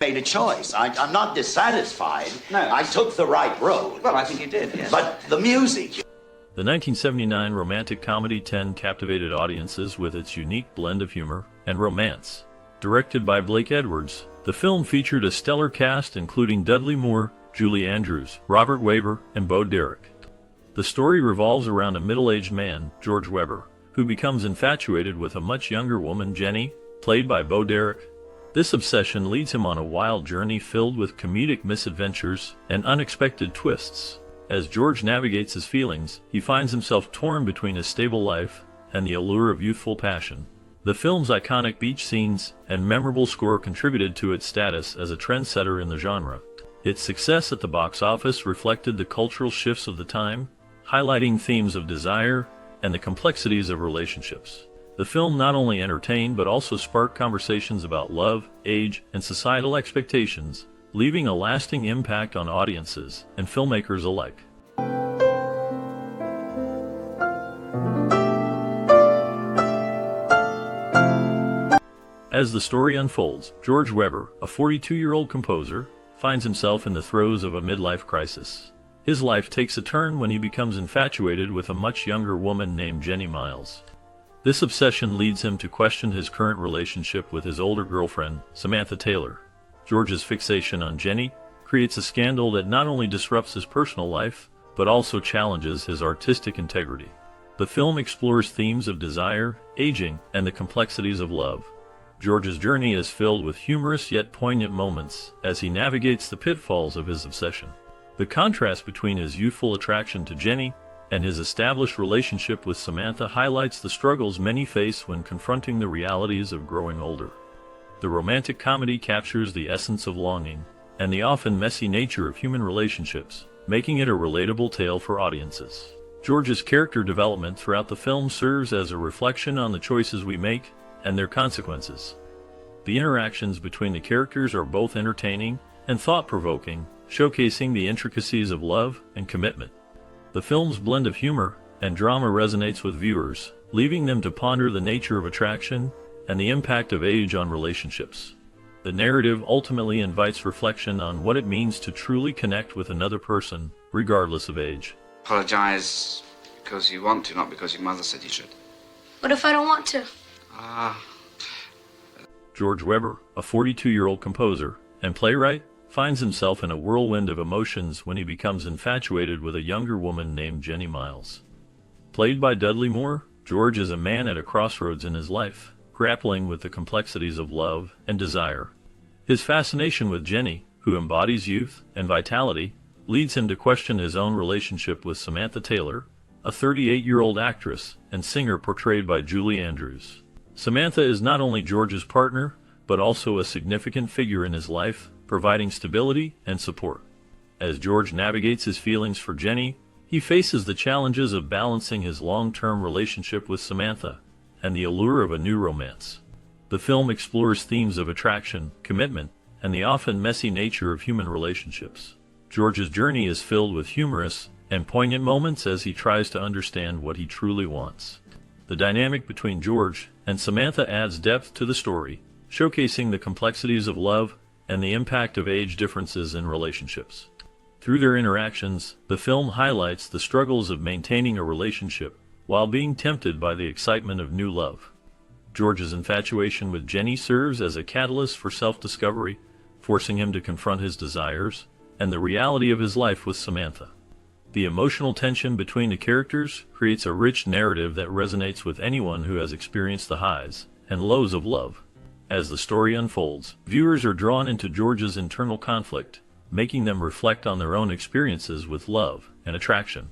made a choice. I'm not dissatisfied. No. I took the right road. Well, I think you did, yes. But the music. The 1979 romantic comedy 10 captivated audiences with its unique blend of humor and romance. Directed by Blake Edwards, the film featured a stellar cast including Dudley Moore, Julie Andrews, Robert Weber, and Bo Derek. The story revolves around a middle-aged man, George Weber, who becomes infatuated with a much younger woman, Jenny, played by Bo Derek. This obsession leads him on a wild journey filled with comedic misadventures and unexpected twists. As George navigates his feelings, he finds himself torn between a stable life and the allure of youthful passion. The film's iconic beach scenes and memorable score contributed to its status as a trendsetter in the genre. Its success at the box office reflected the cultural shifts of the time, highlighting themes of desire and the complexities of relationships. The film not only entertained but also sparked conversations about love, age, and societal expectations, leaving a lasting impact on audiences and filmmakers alike. As the story unfolds, George Weber, a 42-year-old composer, finds himself in the throes of a midlife crisis. His life takes a turn when he becomes infatuated with a much younger woman named Jenny Miles. This obsession leads him to question his current relationship with his older girlfriend, Samantha Taylor. George's fixation on Jenny creates a scandal that not only disrupts his personal life, but also challenges his artistic integrity. The film explores themes of desire, aging, and the complexities of love. George's journey is filled with humorous yet poignant moments as he navigates the pitfalls of his obsession. The contrast between his youthful attraction to Jenny and his established relationship with Samantha highlights the struggles many face when confronting the realities of growing older. The romantic comedy captures the essence of longing and the often messy nature of human relationships, making it a relatable tale for audiences. George's character development throughout the film serves as a reflection on the choices we make and their consequences. The interactions between the characters are both entertaining and thought-provoking, showcasing the intricacies of love and commitment. The film's blend of humor and drama resonates with viewers, leaving them to ponder the nature of attraction and the impact of age on relationships. The narrative ultimately invites reflection on what it means to truly connect with another person, regardless of age. Apologize because you want to, not because your mother said you should. What if I don't want to? George Weber, a 42-year-old composer and playwright, finds himself in a whirlwind of emotions when he becomes infatuated with a younger woman named Jenny Miles. Played by Dudley Moore, George is a man at a crossroads in his life, grappling with the complexities of love and desire. His fascination with Jenny, who embodies youth and vitality, leads him to question his own relationship with Samantha Taylor, a 38-year-old actress and singer portrayed by Julie Andrews. Samantha is not only George's partner, but also a significant figure in his life, providing stability and support. As George navigates his feelings for Jenny, he faces the challenges of balancing his long-term relationship with Samantha and the allure of a new romance. The film explores themes of attraction, commitment, and the often messy nature of human relationships. George's journey is filled with humorous and poignant moments as he tries to understand what he truly wants. The dynamic between George and Samantha adds depth to the story, showcasing the complexities of love and the impact of age differences in relationships. Through their interactions, the film highlights the struggles of maintaining a relationship while being tempted by the excitement of new love. George's infatuation with Jenny serves as a catalyst for self-discovery, forcing him to confront his desires and the reality of his life with Samantha. The emotional tension between the characters creates a rich narrative that resonates with anyone who has experienced the highs and lows of love. As the story unfolds, viewers are drawn into George's internal conflict, making them reflect on their own experiences with love and attraction.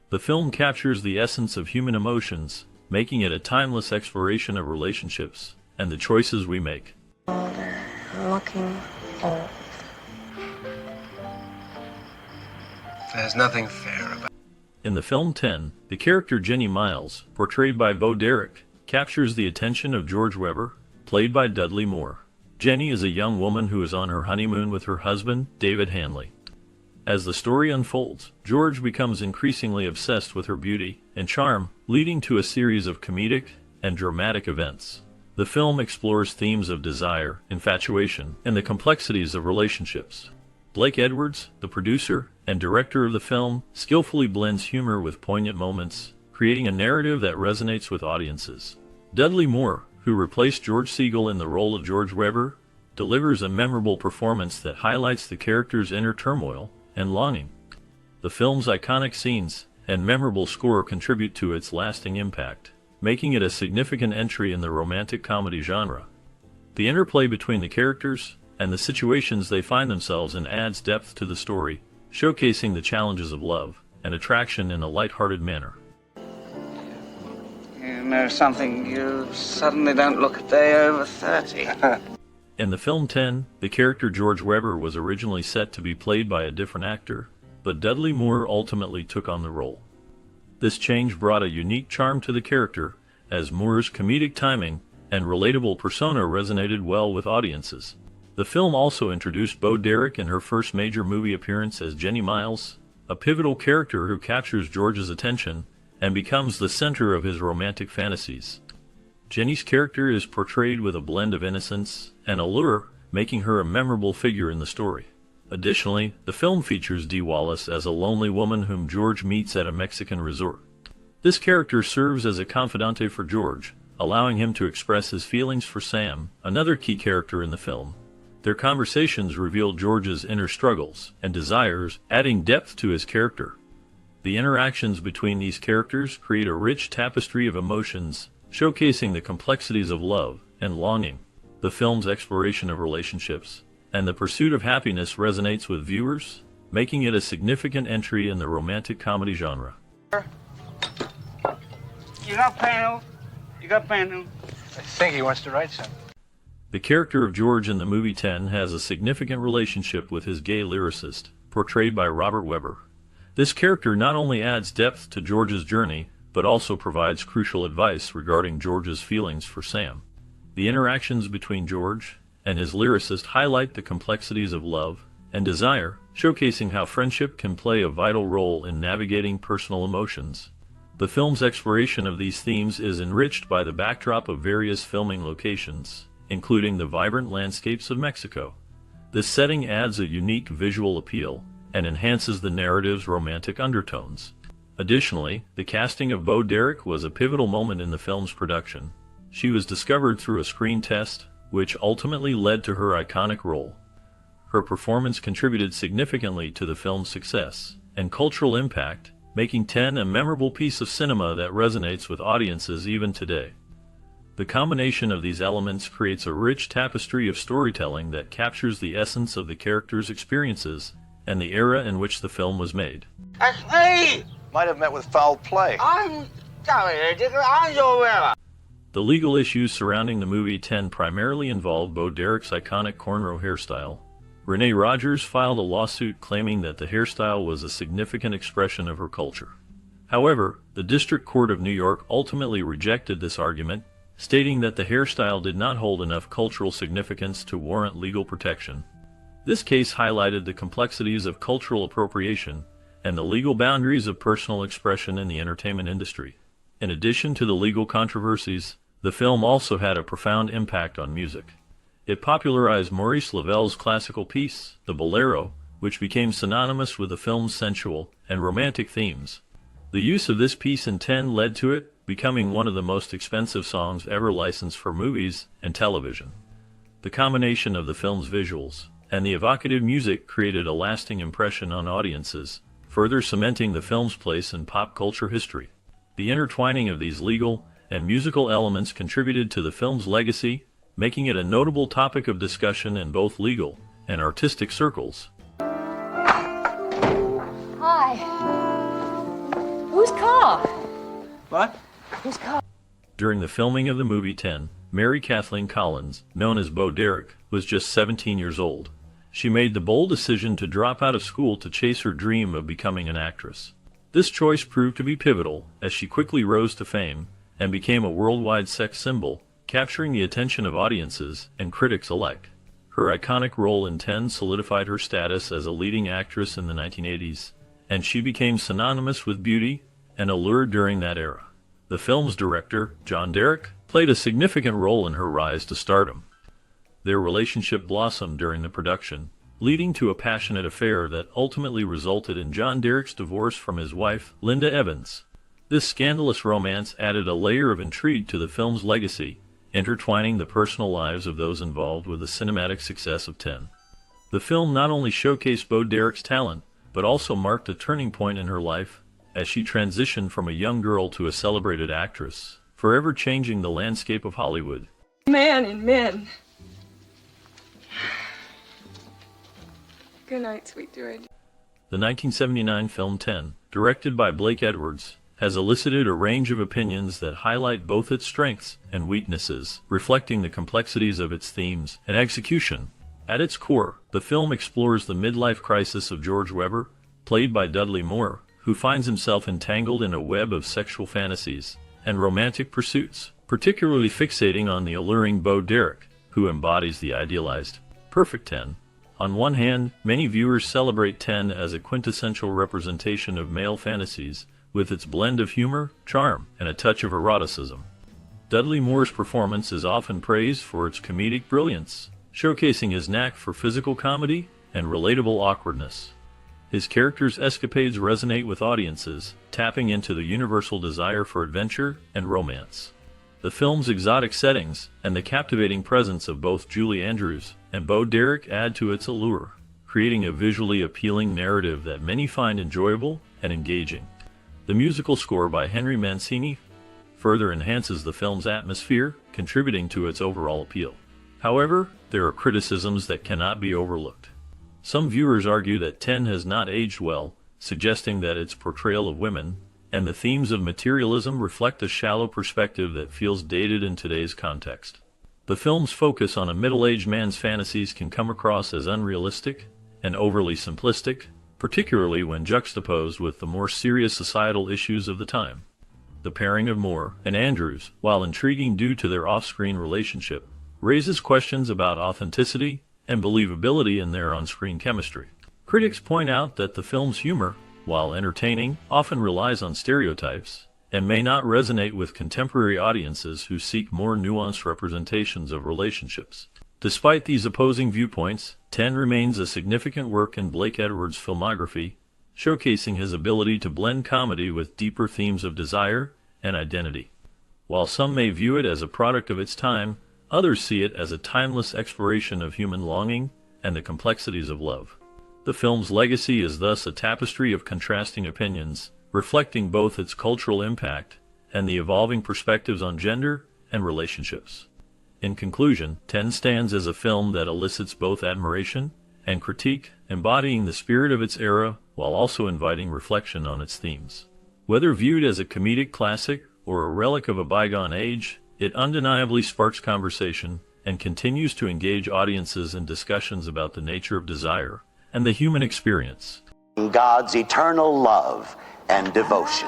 The film captures the essence of human emotions, making it a timeless exploration of relationships and the choices we make. Older. I'm looking old. There's nothing fair about it. In the film 10, the character Jenny Miles, portrayed by Bo Derek, captures the attention of George Weber, played by Dudley Moore. Jenny is a young woman who is on her honeymoon with her husband, David Hanley. As the story unfolds, George becomes increasingly obsessed with her beauty and charm, leading to a series of comedic and dramatic events. The film explores themes of desire, infatuation, and the complexities of relationships. Blake Edwards, the producer and director of the film, skillfully blends humor with poignant moments, creating a narrative that resonates with audiences. Dudley Moore, who replaced George Segal in the role of George Weber, delivers a memorable performance that highlights the character's inner turmoil and longing. The film's iconic scenes and memorable score contribute to its lasting impact, making it a significant entry in the romantic comedy genre. The interplay between the characters and the situations they find themselves in adds depth to the story, showcasing the challenges of love and attraction in a light-hearted manner. You know something, you suddenly don't look a day over 30. In the film 10, the character George Weber was originally set to be played by a different actor, but Dudley Moore ultimately took on the role. This change brought a unique charm to the character, as Moore's comedic timing and relatable persona resonated well with audiences. The film also introduced Bo Derek in her first major movie appearance as Jenny Miles, a pivotal character who captures George's attention and becomes the center of his romantic fantasies. Jenny's character is portrayed with a blend of innocence and allure, making her a memorable figure in the story. Additionally, the film features Dee Wallace as a lonely woman whom George meets at a Mexican resort. This character serves as a confidante for George, allowing him to express his feelings for Sam, another key character in the film. Their conversations reveal George's inner struggles and desires, adding depth to his character. The interactions between these characters create a rich tapestry of emotions, showcasing the complexities of love and longing. The film's exploration of relationships and the pursuit of happiness resonates with viewers, making it a significant entry in the romantic comedy genre. You got panel? You got panel? I think he wants to write something. The character of George in the movie 10 has a significant relationship with his gay lyricist, portrayed by Robert Webber. This character not only adds depth to George's journey, but also provides crucial advice regarding George's feelings for Sam. The interactions between George and his lyricist highlight the complexities of love and desire, showcasing how friendship can play a vital role in navigating personal emotions. The film's exploration of these themes is enriched by the backdrop of various filming locations, including the vibrant landscapes of Mexico. This setting adds a unique visual appeal and enhances the narrative's romantic undertones. Additionally, the casting of Bo Derek was a pivotal moment in the film's production. She was discovered through a screen test, which ultimately led to her iconic role. Her performance contributed significantly to the film's success and cultural impact, making 10 a memorable piece of cinema that resonates with audiences even today. The combination of these elements creates a rich tapestry of storytelling that captures the essence of the characters' experiences and the era in which the film was made. That's me! Might have met with foul play. I'm your Weber. The legal issues surrounding the movie 10 primarily involve Bo Derek's iconic cornrow hairstyle. Renee Rogers filed a lawsuit claiming that the hairstyle was a significant expression of her culture. However, the District Court of New York ultimately rejected this argument, stating that the hairstyle did not hold enough cultural significance to warrant legal protection. This case highlighted the complexities of cultural appropriation and the legal boundaries of personal expression in the entertainment industry. In addition to the legal controversies, the film also had a profound impact on music. It popularized Maurice Lavell's classical piece, The Bolero, which became synonymous with the film's sensual and romantic themes. The use of this piece in 10 led to it becoming one of the most expensive songs ever licensed for movies and television. The combination of the film's visuals and the evocative music created a lasting impression on audiences, further cementing the film's place in pop culture history. The intertwining of these legal and musical elements contributed to the film's legacy, making it a notable topic of discussion in both legal and artistic circles. Hi. Whose car? What? Whose car? During the filming of the movie 10, Mary Kathleen Collins, known as Bo Derek, was just 17 years old. She made the bold decision to drop out of school to chase her dream of becoming an actress. This choice proved to be pivotal, as she quickly rose to fame and became a worldwide sex symbol, capturing the attention of audiences and critics alike. Her iconic role in 10 solidified her status as a leading actress in the 1980s, and she became synonymous with beauty and allure during that era. The film's director, John Derek, played a significant role in her rise to stardom. Their relationship blossomed during the production, leading to a passionate affair that ultimately resulted in John Derek's divorce from his wife, Linda Evans. This scandalous romance added a layer of intrigue to the film's legacy, intertwining the personal lives of those involved with the cinematic success of 10. The film not only showcased Bo Derek's talent, but also marked a turning point in her life, as she transitioned from a young girl to a celebrated actress, forever changing the landscape of Hollywood. Man and men. Good night, sweet George. The 1979 film 10, directed by Blake Edwards, has elicited a range of opinions that highlight both its strengths and weaknesses, reflecting the complexities of its themes and execution. At its core, the film explores the midlife crisis of George Weber, played by Dudley Moore, who finds himself entangled in a web of sexual fantasies and romantic pursuits, particularly fixating on the alluring Bo Derek, who embodies the idealized, perfect 10. On one hand, many viewers celebrate 10 as a quintessential representation of male fantasies, with its blend of humor, charm, and a touch of eroticism. Dudley Moore's performance is often praised for its comedic brilliance, showcasing his knack for physical comedy and relatable awkwardness. His character's escapades resonate with audiences, tapping into the universal desire for adventure and romance. The film's exotic settings and the captivating presence of both Julie Andrews and Bo Derek add to its allure, creating a visually appealing narrative that many find enjoyable and engaging. The musical score by Henry Mancini further enhances the film's atmosphere, contributing to its overall appeal. However, there are criticisms that cannot be overlooked. Some viewers argue that 10 has not aged well, suggesting that its portrayal of women and the themes of materialism reflect a shallow perspective that feels dated in today's context. The film's focus on a middle-aged man's fantasies can come across as unrealistic and overly simplistic, particularly when juxtaposed with the more serious societal issues of the time. The pairing of Moore and Andrews, while intriguing due to their off-screen relationship, raises questions about authenticity and believability in their on-screen chemistry. Critics point out that the film's humor, while entertaining, often relies on stereotypes and may not resonate with contemporary audiences who seek more nuanced representations of relationships. Despite these opposing viewpoints, 10 remains a significant work in Blake Edwards' filmography, showcasing his ability to blend comedy with deeper themes of desire and identity. While some may view it as a product of its time, others see it as a timeless exploration of human longing and the complexities of love. The film's legacy is thus a tapestry of contrasting opinions, reflecting both its cultural impact and the evolving perspectives on gender and relationships. In conclusion, 10 stands as a film that elicits both admiration and critique, embodying the spirit of its era while also inviting reflection on its themes. Whether viewed as a comedic classic or a relic of a bygone age, it undeniably sparks conversation and continues to engage audiences in discussions about the nature of desire and the human experience. God's eternal love and devotion.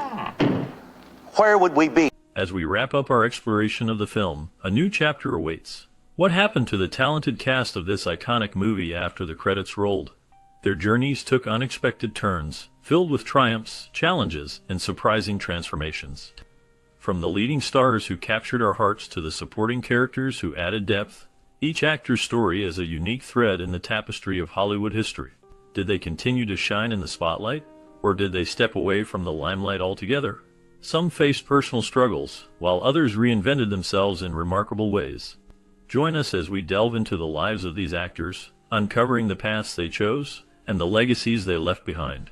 Where would we be? As we wrap up our exploration of the film, a new chapter awaits. What happened to the talented cast of this iconic movie after the credits rolled? Their journeys took unexpected turns, filled with triumphs, challenges, and surprising transformations. From the leading stars who captured our hearts to the supporting characters who added depth, each actor's story is a unique thread in the tapestry of Hollywood history. Did they continue to shine in the spotlight, or did they step away from the limelight altogether? Some faced personal struggles, while others reinvented themselves in remarkable ways. Join us as we delve into the lives of these actors, uncovering the paths they chose and the legacies they left behind.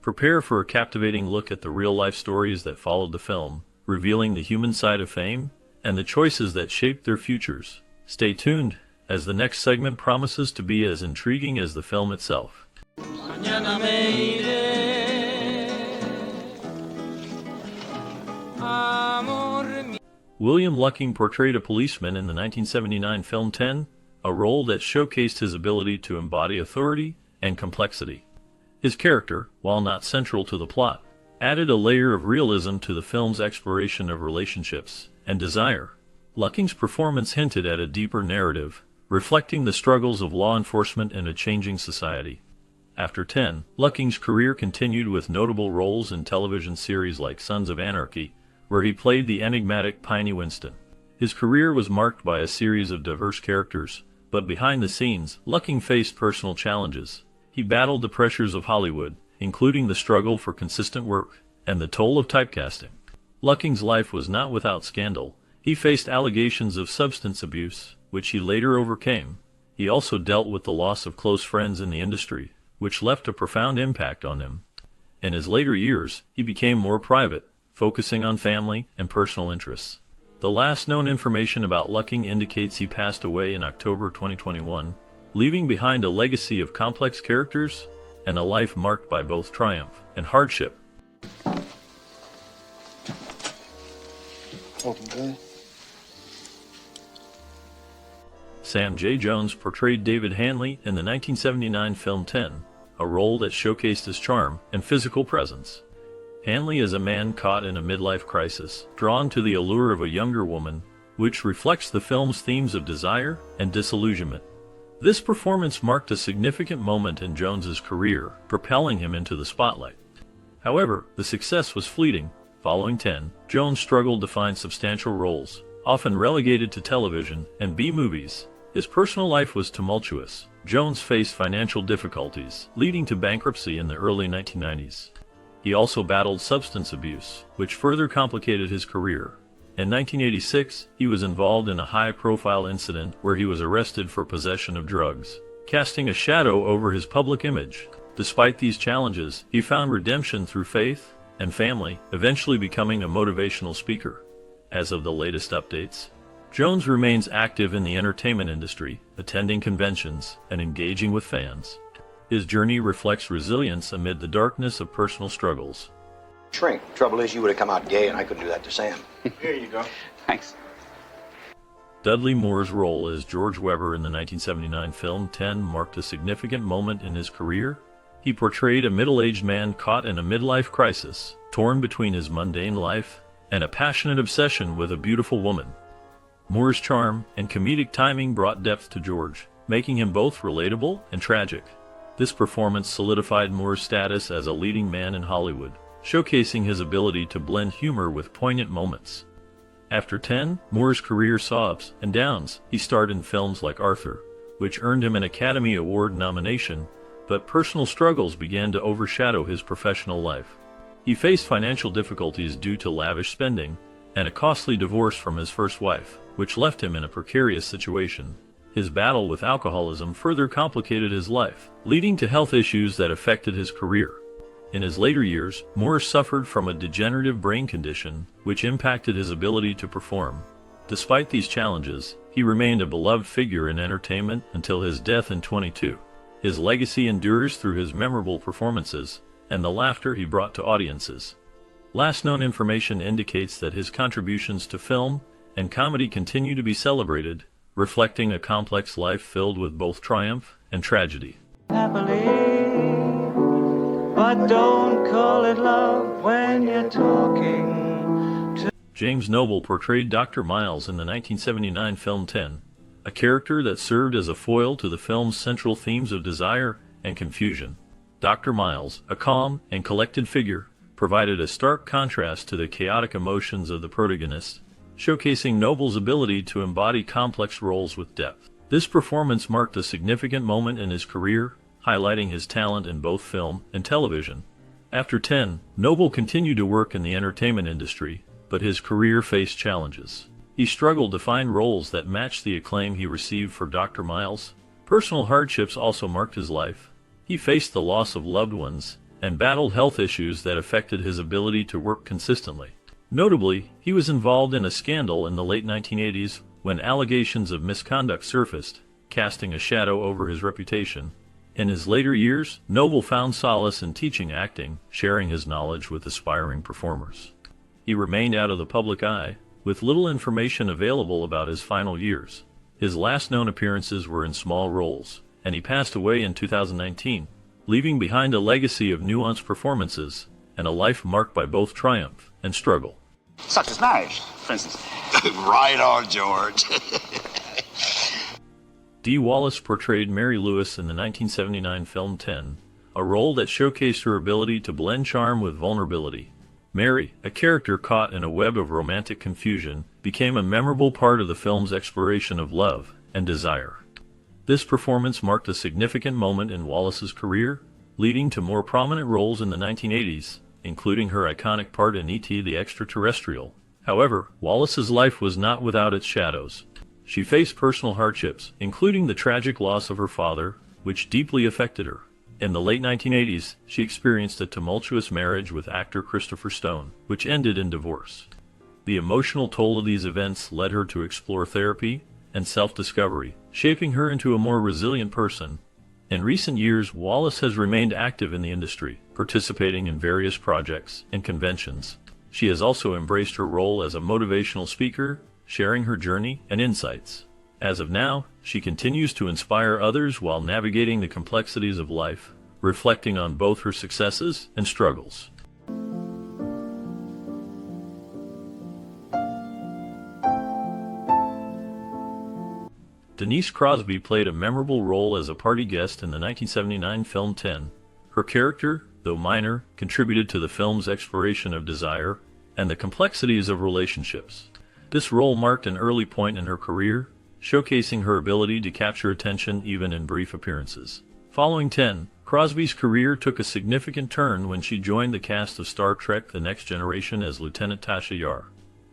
Prepare for a captivating look at the real-life stories that followed the film, revealing the human side of fame and the choices that shaped their futures. Stay tuned, as the next segment promises to be as intriguing as the film itself. William Lucking portrayed a policeman in the 1979 film 10, a role that showcased his ability to embody authority and complexity. His character, while not central to the plot, added a layer of realism to the film's exploration of relationships and desire. Lucking's performance hinted at a deeper narrative, reflecting the struggles of law enforcement in a changing society. After 10, Lucking's career continued with notable roles in television series like Sons of Anarchy, where he played the enigmatic Piney Winston. His career was marked by a series of diverse characters, but behind the scenes, Lucking faced personal challenges. He battled the pressures of Hollywood, including the struggle for consistent work and the toll of typecasting. Lucking's life was not without scandal. He faced allegations of substance abuse, which he later overcame. He also dealt with the loss of close friends in the industry, which left a profound impact on him. In his later years, he became more private, focusing on family and personal interests. The last known information about Lucking indicates he passed away in October 2021, leaving behind a legacy of complex characters and a life marked by both triumph and hardship. Sam J. Jones portrayed David Hanley in the 1979 film 10, a role that showcased his charm and physical presence. Hanley is a man caught in a midlife crisis, drawn to the allure of a younger woman, which reflects the film's themes of desire and disillusionment. This performance marked a significant moment in Jones's career, propelling him into the spotlight. However, the success was fleeting. Following 10, Jones struggled to find substantial roles, often relegated to television and B-movies. His personal life was tumultuous. Jones faced financial difficulties, leading to bankruptcy in the early 1990s. He also battled substance abuse, which further complicated his career. In 1986, he was involved in a high-profile incident where he was arrested for possession of drugs, casting a shadow over his public image. Despite these challenges, he found redemption through faith and family, eventually becoming a motivational speaker. As of the latest updates, Jones remains active in the entertainment industry, attending conventions and engaging with fans. His journey reflects resilience amid the darkness of personal struggles. Shrink. Trouble is, you would have come out gay, and I couldn't do that to Sam. Here you go. Thanks. Dudley Moore's role as George Webber in the 1979 film 10 marked a significant moment in his career. He portrayed a middle-aged man caught in a midlife crisis, torn between his mundane life and a passionate obsession with a beautiful woman. Moore's charm and comedic timing brought depth to George, making him both relatable and tragic. This performance solidified Moore's status as a leading man in Hollywood, showcasing his ability to blend humor with poignant moments. After 10, Moore's career saw ups and downs. He starred in films like Arthur, which earned him an Academy Award nomination, but personal struggles began to overshadow his professional life. He faced financial difficulties due to lavish spending and a costly divorce from his first wife, which left him in a precarious situation. His battle with alcoholism further complicated his life, leading to health issues that affected his career. In his later years, Moore suffered from a degenerative brain condition, which impacted his ability to perform. Despite these challenges, he remained a beloved figure in entertainment until his death in 2022. His legacy endures through his memorable performances and the laughter he brought to audiences. Last known information indicates that his contributions to film and comedy continue to be celebrated, reflecting a complex life filled with both triumph and tragedy. Happily, but don't call it love when you're talking to... James Noble portrayed Dr. Miles in the 1979 film 10, a character that served as a foil to the film's central themes of desire and confusion. Dr. Miles, a calm and collected figure, provided a stark contrast to the chaotic emotions of the protagonist, showcasing Noble's ability to embody complex roles with depth. This performance marked a significant moment in his career, highlighting his talent in both film and television. After 10, Noble continued to work in the entertainment industry, but his career faced challenges. He struggled to find roles that matched the acclaim he received for Dr. Miles. Personal hardships also marked his life. He faced the loss of loved ones and battled health issues that affected his ability to work consistently. Notably, he was involved in a scandal in the late 1980s when allegations of misconduct surfaced, casting a shadow over his reputation. In his later years, Noble found solace in teaching acting, sharing his knowledge with aspiring performers. He remained out of the public eye, with little information available about his final years. His last known appearances were in small roles, and he passed away in 2019, leaving behind a legacy of nuanced performances and a life marked by both triumph and struggle. Such as marriage, for instance. Right on, George. Dee Wallace portrayed Mary Lewis in the 1979 film 10, a role that showcased her ability to blend charm with vulnerability. Mary, a character caught in a web of romantic confusion, became a memorable part of the film's exploration of love and desire. This performance marked a significant moment in Wallace's career, leading to more prominent roles in the 1980s, including her iconic part in E.T. the Extraterrestrial. However, Wallace's life was not without its shadows. She faced personal hardships, including the tragic loss of her father, which deeply affected her. In the late 1980s, she experienced a tumultuous marriage with actor Christopher Stone, which ended in divorce. The emotional toll of these events led her to explore therapy and self-discovery, shaping her into a more resilient person. In recent years, Wallace has remained active in the industry, participating in various projects and conventions. She has also embraced her role as a motivational speaker, sharing her journey and insights. As of now, she continues to inspire others while navigating the complexities of life, reflecting on both her successes and struggles. Denise Crosby played a memorable role as a party guest in the 1979 film 10. Her character, though minor, contributed to the film's exploration of desire and the complexities of relationships. This role marked an early point in her career, showcasing her ability to capture attention even in brief appearances. Following 10, Crosby's career took a significant turn when she joined the cast of Star Trek: The Next Generation as Lieutenant Tasha Yar.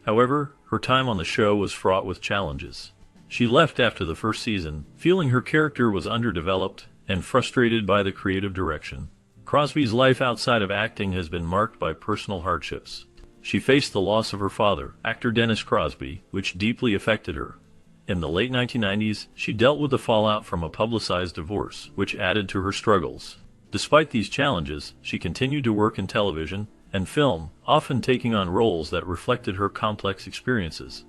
However, her time on the show was fraught with challenges. She left after the first season, feeling her character was underdeveloped and frustrated by the creative direction. Crosby's life outside of acting has been marked by personal hardships. She faced the loss of her father, actor Dennis Crosby, which deeply affected her. In the late 1990s, she dealt with the fallout from a publicized divorce, which added to her struggles. Despite these challenges, she continued to work in television and film, often taking on roles that reflected her complex experiences.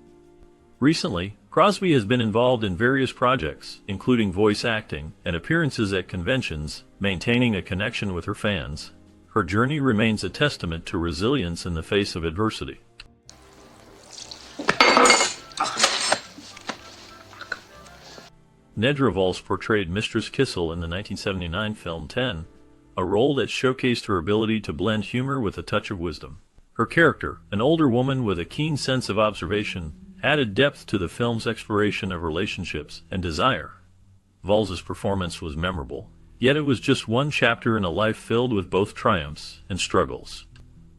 Recently, Crosby has been involved in various projects, including voice acting and appearances at conventions, maintaining a connection with her fans. Her journey remains a testament to resilience in the face of adversity. Nedra Valls portrayed Mistress Kissel in the 1979 film 10, a role that showcased her ability to blend humor with a touch of wisdom. Her character, an older woman with a keen sense of observation, added depth to the film's exploration of relationships and desire. Valls' performance was memorable, yet it was just one chapter in a life filled with both triumphs and struggles.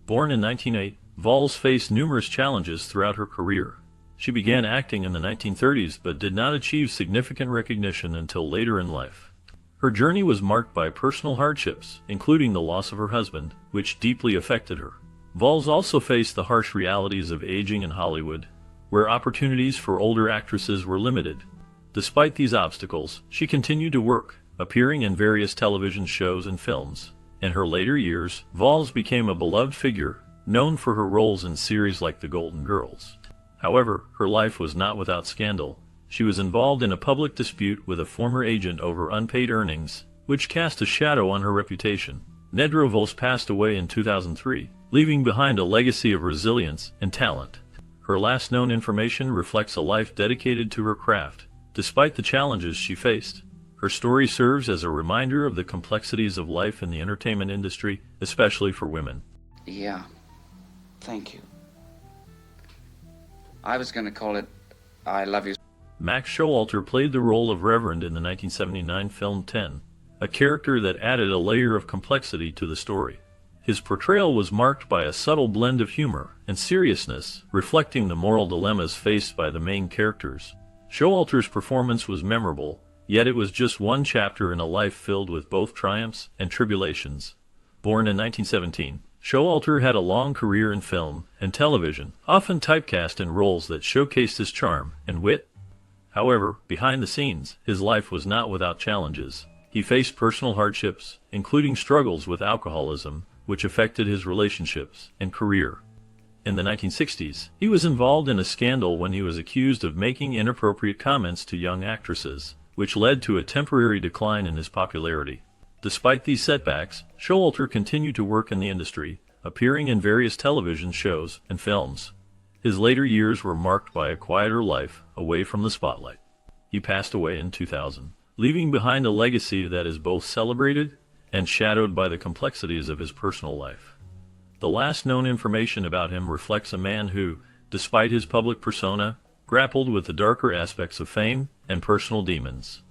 Born in 1908, Valls faced numerous challenges throughout her career. She began acting in the 1930s but did not achieve significant recognition until later in life. Her journey was marked by personal hardships, including the loss of her husband, which deeply affected her. Valls also faced the harsh realities of aging in Hollywood, where opportunities for older actresses were limited. Despite these obstacles, she continued to work, appearing in various television shows and films. In her later years, Valls became a beloved figure, known for her roles in series like The Golden Girls. However, her life was not without scandal. She was involved in a public dispute with a former agent over unpaid earnings, which cast a shadow on her reputation. Nedra Valls passed away in 2003, leaving behind a legacy of resilience and talent. Her last known information reflects a life dedicated to her craft. Despite the challenges she faced, her story serves as a reminder of the complexities of life in the entertainment industry, especially for women. Yeah. Thank you. I was going to call it I Love You. Max Showalter played the role of Reverend in the 1979 film 10, a character that added a layer of complexity to the story. His portrayal was marked by a subtle blend of humor and seriousness, reflecting the moral dilemmas faced by the main characters. Showalter's performance was memorable, yet it was just one chapter in a life filled with both triumphs and tribulations. Born in 1917, Showalter had a long career in film and television, often typecast in roles that showcased his charm and wit. However, behind the scenes, his life was not without challenges. He faced personal hardships, including struggles with alcoholism, which affected his relationships and career. In the 1960s, he was involved in a scandal when he was accused of making inappropriate comments to young actresses, which led to a temporary decline in his popularity. Despite these setbacks, Showalter continued to work in the industry, appearing in various television shows and films. His later years were marked by a quieter life away from the spotlight. He passed away in 2000, leaving behind a legacy that is both celebrated and shadowed by the complexities of his personal life. The last known information about him reflects a man who, despite his public persona, grappled with the darker aspects of fame and personal demons.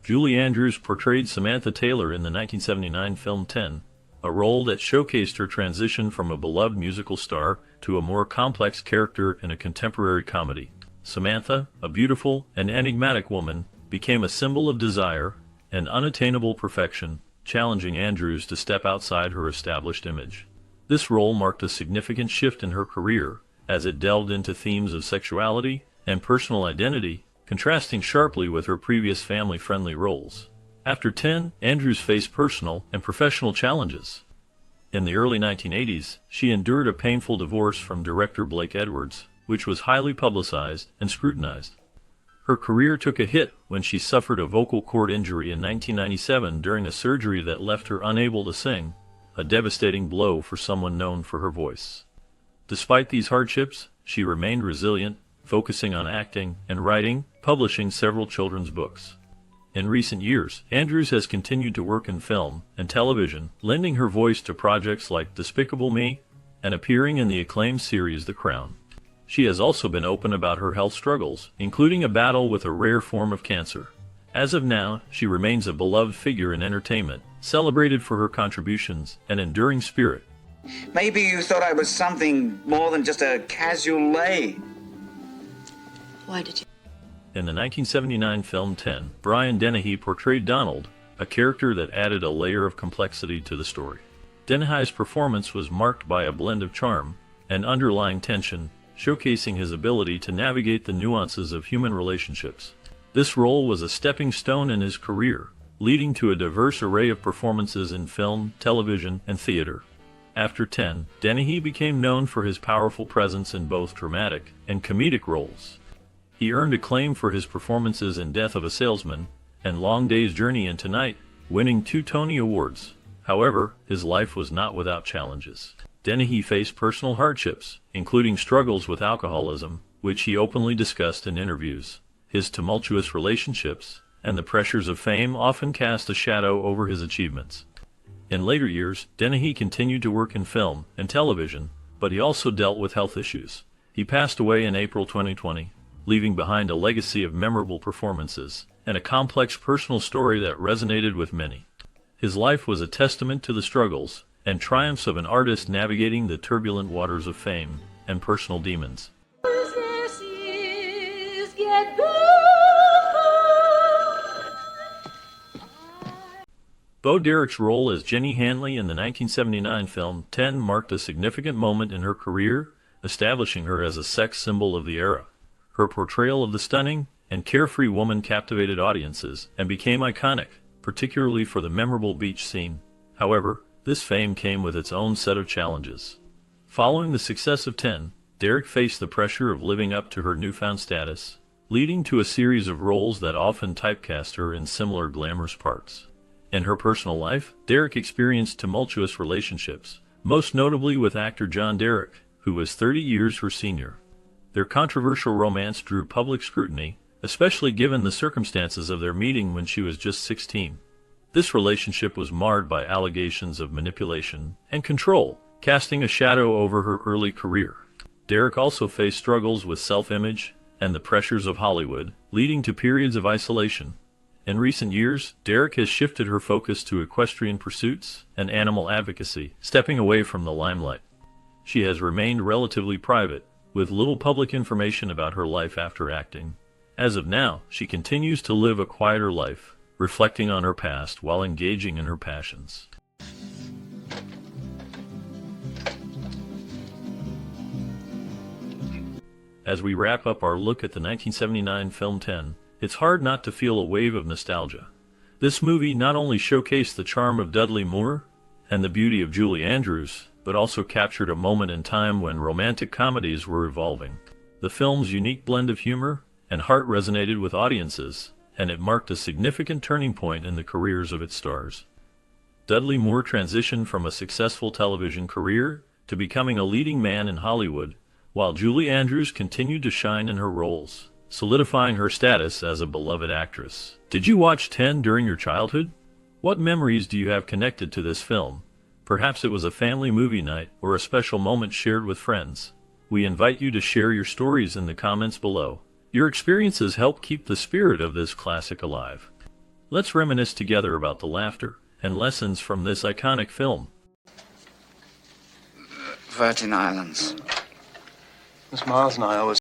Julie Andrews portrayed Samantha Taylor in the 1979 film 10, a role that showcased her transition from a beloved musical star to a more complex character in a contemporary comedy. Samantha, a beautiful and enigmatic woman, became a symbol of desire and unattainable perfection, challenging Andrews to step outside her established image. This role marked a significant shift in her career, as it delved into themes of sexuality and personal identity, contrasting sharply with her previous family-friendly roles. After 10, Andrews faced personal and professional challenges. In the early 1980s, she endured a painful divorce from director Blake Edwards, which was highly publicized and scrutinized. Her career took a hit when she suffered a vocal cord injury in 1997 during a surgery that left her unable to sing, a devastating blow for someone known for her voice. Despite these hardships, she remained resilient, focusing on acting and writing, publishing several children's books. In recent years, Andrews has continued to work in film and television, lending her voice to projects like Despicable Me and appearing in the acclaimed series The Crown. She has also been open about her health struggles, including a battle with a rare form of cancer. As of now, she remains a beloved figure in entertainment, celebrated for her contributions and enduring spirit. Maybe you thought I was something more than just a casual lay. Why did you? In the 1979 film 10, Brian Dennehy portrayed Donald, a character that added a layer of complexity to the story. Dennehy's performance was marked by a blend of charm and underlying tension, showcasing his ability to navigate the nuances of human relationships. This role was a stepping stone in his career, leading to a diverse array of performances in film, television, and theater. After 10, Dennehy became known for his powerful presence in both dramatic and comedic roles. He earned acclaim for his performances in Death of a Salesman and Long Day's Journey into Night, winning 2 Tony Awards. However, his life was not without challenges. Dennehy faced personal hardships, including struggles with alcoholism, which he openly discussed in interviews. His tumultuous relationships and the pressures of fame often cast a shadow over his achievements. In later years, Dennehy continued to work in film and television, but he also dealt with health issues. He passed away in April 2020, leaving behind a legacy of memorable performances and a complex personal story that resonated with many. His life was a testament to the struggles and triumphs of an artist navigating the turbulent waters of fame and personal demons. Bo Derek's role as Jenny Hanley in the 1979 film 10 marked a significant moment in her career, establishing her as a sex symbol of the era. Her portrayal of the stunning and carefree woman captivated audiences and became iconic, particularly for the memorable beach scene. However, this fame came with its own set of challenges. Following the success of 10, Derek faced the pressure of living up to her newfound status, leading to a series of roles that often typecast her in similar glamorous parts. In her personal life, Derek experienced tumultuous relationships, most notably with actor John Derek, who was 30 years her senior. Their controversial romance drew public scrutiny, especially given the circumstances of their meeting when she was just 16. This relationship was marred by allegations of manipulation and control, casting a shadow over her early career. Derek also faced struggles with self-image and the pressures of Hollywood, leading to periods of isolation. In recent years, Derek has shifted her focus to equestrian pursuits and animal advocacy, stepping away from the limelight. She has remained relatively private, with little public information about her life after acting. As of now, she continues to live a quieter life, reflecting on her past while engaging in her passions. As we wrap up our look at the 1979 film 10, it's hard not to feel a wave of nostalgia. This movie not only showcased the charm of Dudley Moore and the beauty of Julie Andrews, but also captured a moment in time when romantic comedies were evolving. The film's unique blend of humor and heart resonated with audiences, and it marked a significant turning point in the careers of its stars. Dudley Moore transitioned from a successful television career to becoming a leading man in Hollywood, while Julie Andrews continued to shine in her roles, solidifying her status as a beloved actress. Did you watch 10 during your childhood? What memories do you have connected to this film? Perhaps it was a family movie night or a special moment shared with friends. We invite you to share your stories in the comments below. Your experiences help keep the spirit of this classic alive. Let's reminisce together about the laughter and lessons from this iconic film. Virgin Islands. Miss Miles and I always